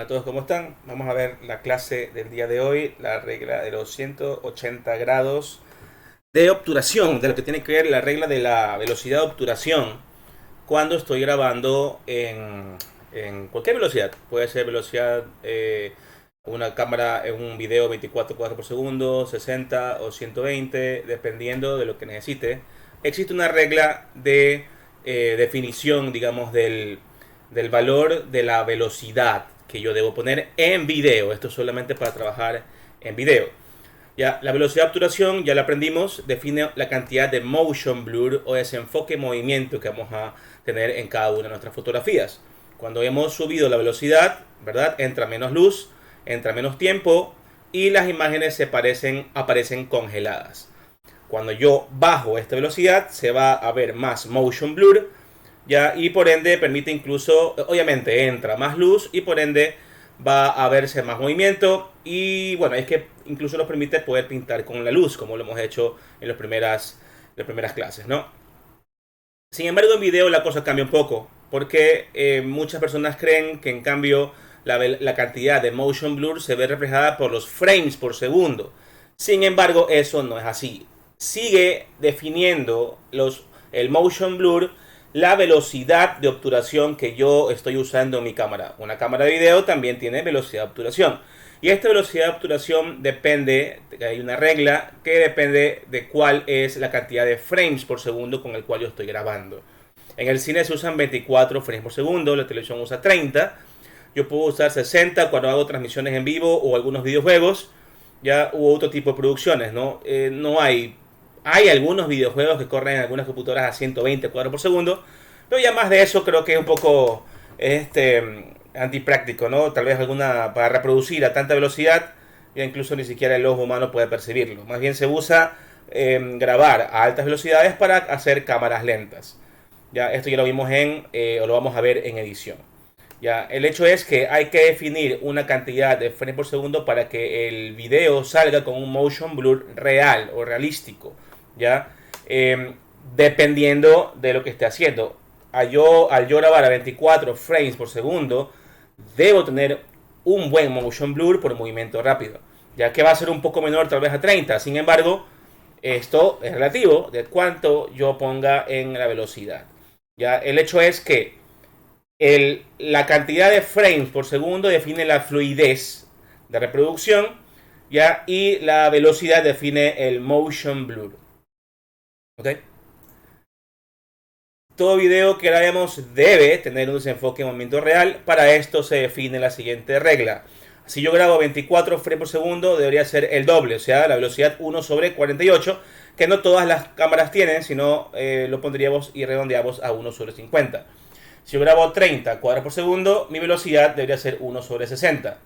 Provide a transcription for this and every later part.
Hola a todos, ¿cómo están? Vamos a ver la clase del día de hoy, la regla de los 180 grados de obturación, de lo que tiene que ver la regla de la velocidad de obturación cuando estoy grabando en cualquier velocidad. Puede ser velocidad, una cámara en un video 24 cuadros por segundo, 60 o 120, dependiendo de lo que necesite. Existe una regla de definición, digamos, del valor de la velocidad que yo debo poner en video. Esto es solamente para trabajar en video. Ya, la velocidad de obturación, ya la aprendimos, define la cantidad de motion blur o desenfoque en movimiento que vamos a tener en cada una de nuestras fotografías. Cuando hemos subido la velocidad, ¿verdad? Entra menos luz, entra menos tiempo y las imágenes aparecen congeladas. Cuando yo bajo esta velocidad, se va a ver más motion blur, ya, y por ende permite incluso, obviamente entra más luz y por ende va a verse más movimiento y bueno, es que incluso nos permite poder pintar con la luz como lo hemos hecho en las primeras clases, ¿no? Sin embargo, en video la cosa cambia un poco porque muchas personas creen que en cambio la cantidad de motion blur se ve reflejada por los frames por segundo. Sin embargo, eso no es así. Sigue definiendo el motion blur la velocidad de obturación que yo estoy usando en mi cámara. Una cámara de video también tiene velocidad de obturación. Y esta velocidad de obturación depende, hay una regla que depende de cuál es la cantidad de frames por segundo con el cual yo estoy grabando. En el cine se usan 24 frames por segundo, la televisión usa 30. Yo puedo usar 60 cuando hago transmisiones en vivo o algunos videojuegos. Ya hubo otro tipo de producciones, ¿no? No hay algunos videojuegos que corren en algunas computadoras a 120 cuadros por segundo, pero ya más de eso creo que es un poco antipráctico, ¿no? Tal vez alguna para reproducir a tanta velocidad, ya incluso ni siquiera el ojo humano puede percibirlo. Más bien se usa grabar a altas velocidades para hacer cámaras lentas. Ya esto ya lo vimos o lo vamos a ver en edición. Ya, el hecho es que hay que definir una cantidad de frames por segundo para que el video salga con un motion blur real o realístico, ¿ya? Dependiendo de lo que esté haciendo. Al yo grabar a 24 frames por segundo, debo tener un buen motion blur por movimiento rápido, ya que va a ser un poco menor tal vez a 30. Sin embargo, esto es relativo de cuánto yo ponga en la velocidad. Ya, el hecho es que la cantidad de frames por segundo define la fluidez de reproducción, ¿ya? Y la velocidad define el motion blur. ¿Ok? Todo video que grabemos debe tener un desenfoque en movimiento real. Para esto se define la siguiente regla. Si yo grabo 24 frames por segundo, debería ser el doble, o sea, la velocidad 1 sobre 48, que no todas las cámaras tienen, sino lo pondríamos y redondeamos a 1 sobre 50. Si yo grabo 30 cuadros por segundo, mi velocidad debería ser 1 sobre 60.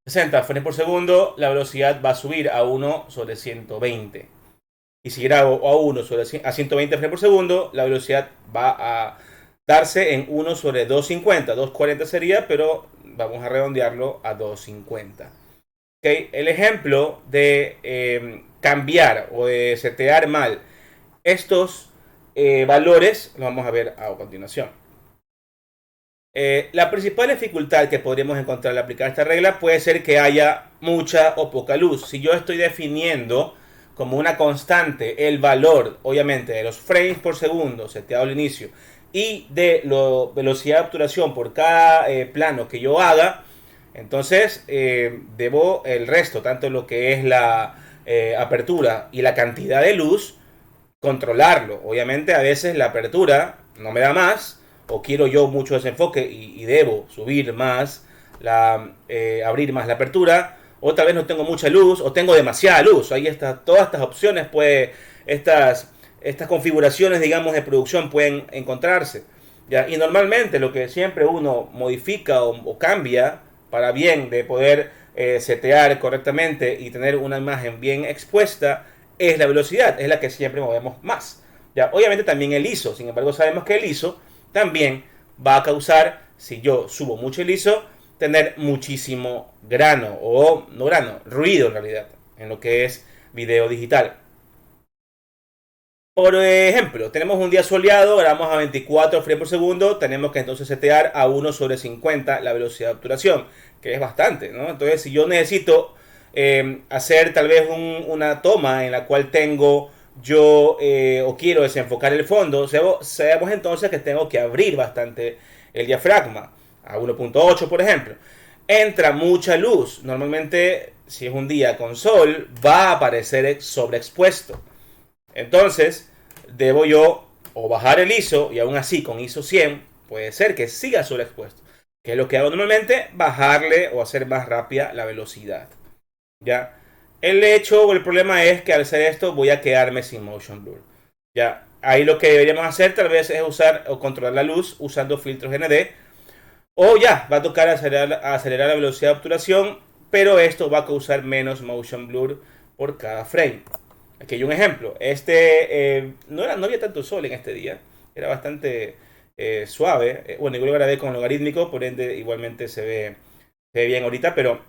60 frames por segundo, la velocidad va a subir a 1 sobre 120. Y si grabo a 120 frames por segundo, la velocidad va a darse en 1 sobre 250. 240 sería, pero vamos a redondearlo a 250. ¿Okay? El ejemplo de cambiar o de setear mal estos valores lo vamos a ver a continuación. La principal dificultad que podríamos encontrar al aplicar esta regla puede ser que haya mucha o poca luz. Si yo estoy definiendo como una constante el valor, obviamente, de los frames por segundo seteado al inicio y de la velocidad de obturación por cada plano que yo haga, entonces debo el resto, tanto lo que es la apertura y la cantidad de luz, controlarlo. Obviamente a veces la apertura no me da más o quiero yo mucho desenfoque y debo subir más, abrir más la apertura, o tal vez no tengo mucha luz o tengo demasiada luz. Ahí está, todas estas opciones, estas configuraciones, digamos, de producción pueden encontrarse. ¿Ya? Y normalmente lo que siempre uno modifica o cambia para bien de poder setear correctamente y tener una imagen bien expuesta es la velocidad, es la que siempre movemos más. ¿Ya? Obviamente también el ISO, sin embargo sabemos que el ISO también va a causar, si yo subo mucho el ISO, tener muchísimo grano, o no grano, ruido en realidad, en lo que es video digital. Por ejemplo, tenemos un día soleado, grabamos a 24 frames por segundo, tenemos que entonces setear a 1/50 la velocidad de obturación, que es bastante, ¿no? Entonces, si yo necesito hacer tal vez una toma en la cual tengo yo o quiero desenfocar el fondo, sabemos entonces que tengo que abrir bastante el diafragma, a 1.8 por ejemplo. Entra mucha luz, normalmente si es un día con sol, va a aparecer sobreexpuesto. Entonces, debo yo o bajar el ISO y aún así con ISO 100 puede ser que siga sobreexpuesto. Que es lo que hago normalmente, bajarle o hacer más rápida la velocidad. ¿Ya? El hecho o el problema es que al hacer esto voy a quedarme sin motion blur. ¿Ya? Ahí lo que deberíamos hacer tal vez es usar o controlar la luz usando filtros ND. O ya, va a tocar acelerar la velocidad de obturación, pero esto va a causar menos motion blur por cada frame. Aquí hay un ejemplo. No había tanto sol en este día. Era bastante suave. Bueno, yo lo grabé con logarítmico, por ende igualmente se ve bien ahorita, pero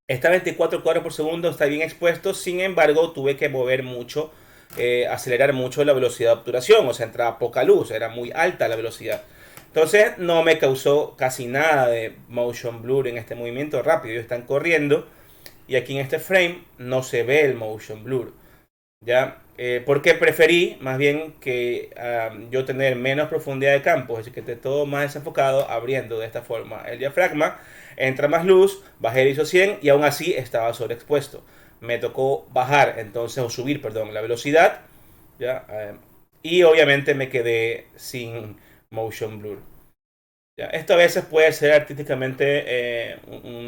está 24 cuadros por segundo, está bien expuesto. Sin embargo, tuve que mover mucho, acelerar mucho la velocidad de obturación. O sea, entraba poca luz, era muy alta la velocidad. Entonces no me causó casi nada de motion blur en este movimiento rápido. Ellos están corriendo y aquí en este frame no se ve el motion blur. ¿Ya? Porque preferí más bien que yo tener menos profundidad de campo, es decir, que esté todo más desenfocado, abriendo de esta forma el diafragma, entra más luz, bajé el ISO 100 y aún así estaba sobreexpuesto. Me tocó bajar entonces, o subir, perdón, la velocidad, ¿ya? Y obviamente me quedé sin motion blur. ¿Ya? Esto a veces puede ser artísticamente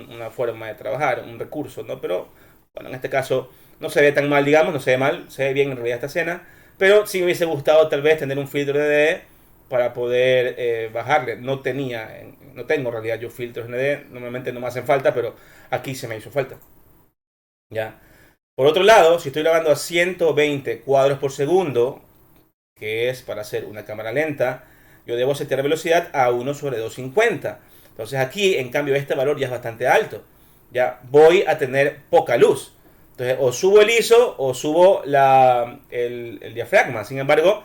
una forma de trabajar, un recurso, ¿no? Pero bueno, en este caso no se ve tan mal, digamos, no se ve mal, se ve bien en realidad esta escena, pero sí me hubiese gustado tal vez tener un filtro ND para poder bajarle. No tengo en realidad yo filtros ND, normalmente no me hacen falta, pero aquí se me hizo falta. ¿Ya? Por otro lado, si estoy grabando a 120 cuadros por segundo, que es para hacer una cámara lenta, yo debo setear la velocidad a 1/250. Entonces aquí, en cambio, este valor ya es bastante alto. Ya voy a tener poca luz. Entonces, o subo el ISO o subo el diafragma. Sin embargo,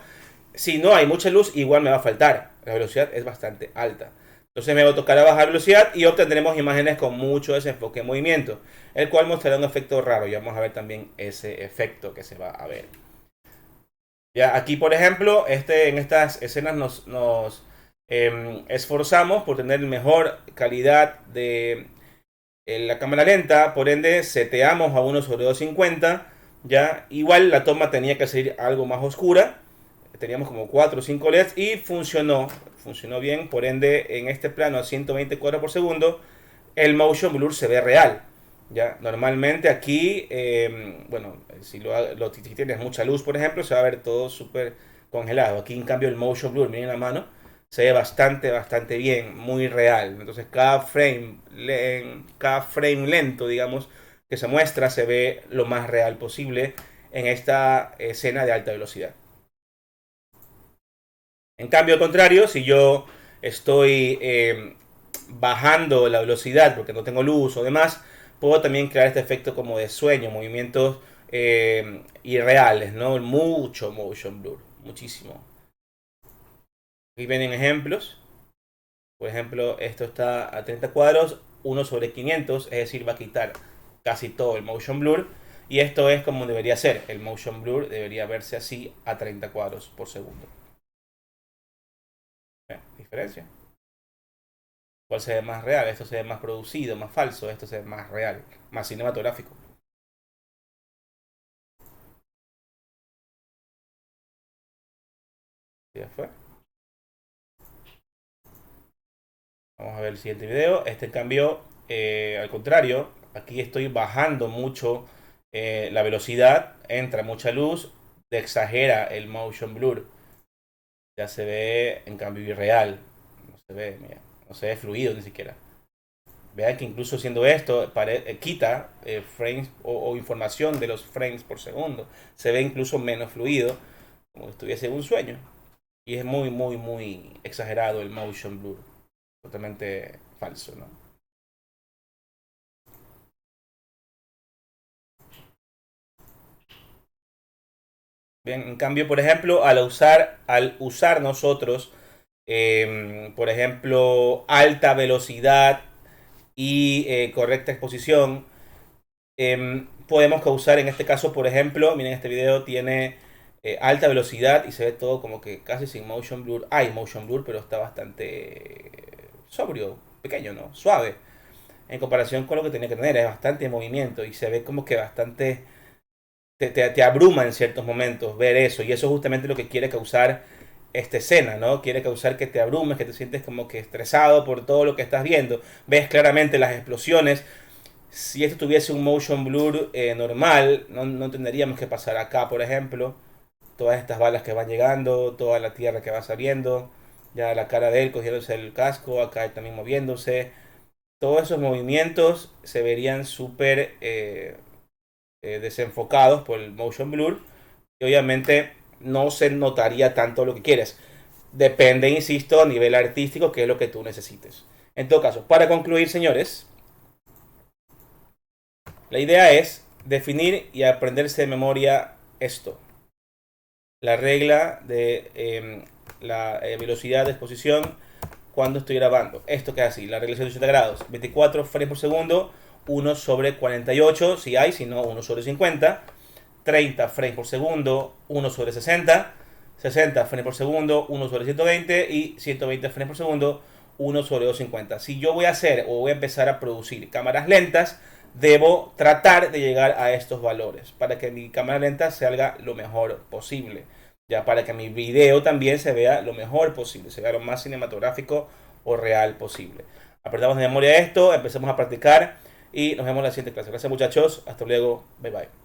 si no hay mucha luz, igual me va a faltar. La velocidad es bastante alta. Entonces me va a tocar a bajar velocidad y obtendremos imágenes con mucho desenfoque en movimiento, el cual mostrará un efecto raro. Y vamos a ver también ese efecto que se va a ver. Ya, aquí, por ejemplo, en estas escenas nos esforzamos por tener mejor calidad de la cámara lenta, por ende seteamos a 1/250. Ya, igual la toma tenía que ser algo más oscura, teníamos como 4 o 5 LEDs y funcionó bien, por ende en este plano a 120 cuadros por segundo el motion blur se ve real. ¿Ya? Normalmente aquí, bueno, si tienes mucha luz, por ejemplo, se va a ver todo súper congelado. Aquí, en cambio, el motion blur, miren la mano, se ve bastante, bastante bien, muy real. Entonces, cada frame lento, digamos, que se muestra, se ve lo más real posible en esta escena de alta velocidad. En cambio, al contrario, si yo estoy bajando la velocidad porque no tengo luz o demás, puedo también crear este efecto como de sueño, movimientos irreales, ¿no? Mucho motion blur, muchísimo. Aquí vienen ejemplos. Por ejemplo, esto está a 30 cuadros, 1/500, es decir, va a quitar casi todo el motion blur. Y esto es como debería ser. El motion blur debería verse así a 30 cuadros por segundo. ¿Diferencia? ¿Cuál se ve más real? Esto se ve más producido, más falso. Esto se ve más real, más cinematográfico. Ya fue. Vamos a ver el siguiente video. Este en cambio, al contrario, aquí estoy bajando mucho la velocidad, entra mucha luz, exagera el motion blur. Ya se ve en cambio irreal. No se ve, mira, no se ve fluido ni siquiera. Vean que incluso haciendo esto, quita frames o información de los frames por segundo. Se ve incluso menos fluido, como si estuviese en un sueño. Y es muy, muy, muy exagerado el motion blur. Totalmente falso, ¿no? Bien, en cambio, por ejemplo, al usar nosotros, por ejemplo, alta velocidad y correcta exposición, podemos causar en este caso, por ejemplo, miren, este video tiene alta velocidad y se ve todo como que casi sin motion blur. Hay motion blur, pero está bastante sobrio, pequeño, ¿no? Suave. En comparación con lo que tenía que tener, es bastante movimiento y se ve como que bastante te abruma en ciertos momentos ver eso. Y eso es justamente lo que quiere causar esta escena, ¿no? Quiere causar que te abrumes, que te sientes como que estresado por todo lo que estás viendo. Ves claramente las explosiones. Si esto tuviese un motion blur normal, no tendríamos que pasar acá, por ejemplo. Todas estas balas que van llegando, toda la tierra que va saliendo. Ya la cara de él cogiéndose el casco, acá él también moviéndose. Todos esos movimientos se verían súper desenfocados por el motion blur y obviamente no se notaría tanto lo que quieres. Depende, insisto, a nivel artístico, que es lo que tú necesites. En todo caso, para concluir, señores, la idea es definir y aprenderse de memoria esto. La regla de la velocidad de exposición cuando estoy grabando. Esto que es así, la regla de 180 grados. 24 frames por segundo, 1 sobre 48, si hay, si no, 1 sobre 50. 30 frames por segundo, 1 sobre 60. 60 frames por segundo, 1 sobre 120. Y 120 frames por segundo, 1 sobre 250. Si yo voy a hacer o voy a empezar a producir cámaras lentas, debo tratar de llegar a estos valores para que mi cámara lenta salga lo mejor posible. Ya para que mi video también se vea lo mejor posible, se vea lo más cinematográfico o real posible. Aprendamos de memoria esto, empecemos a practicar y nos vemos en la siguiente clase. Gracias muchachos, hasta luego, bye bye.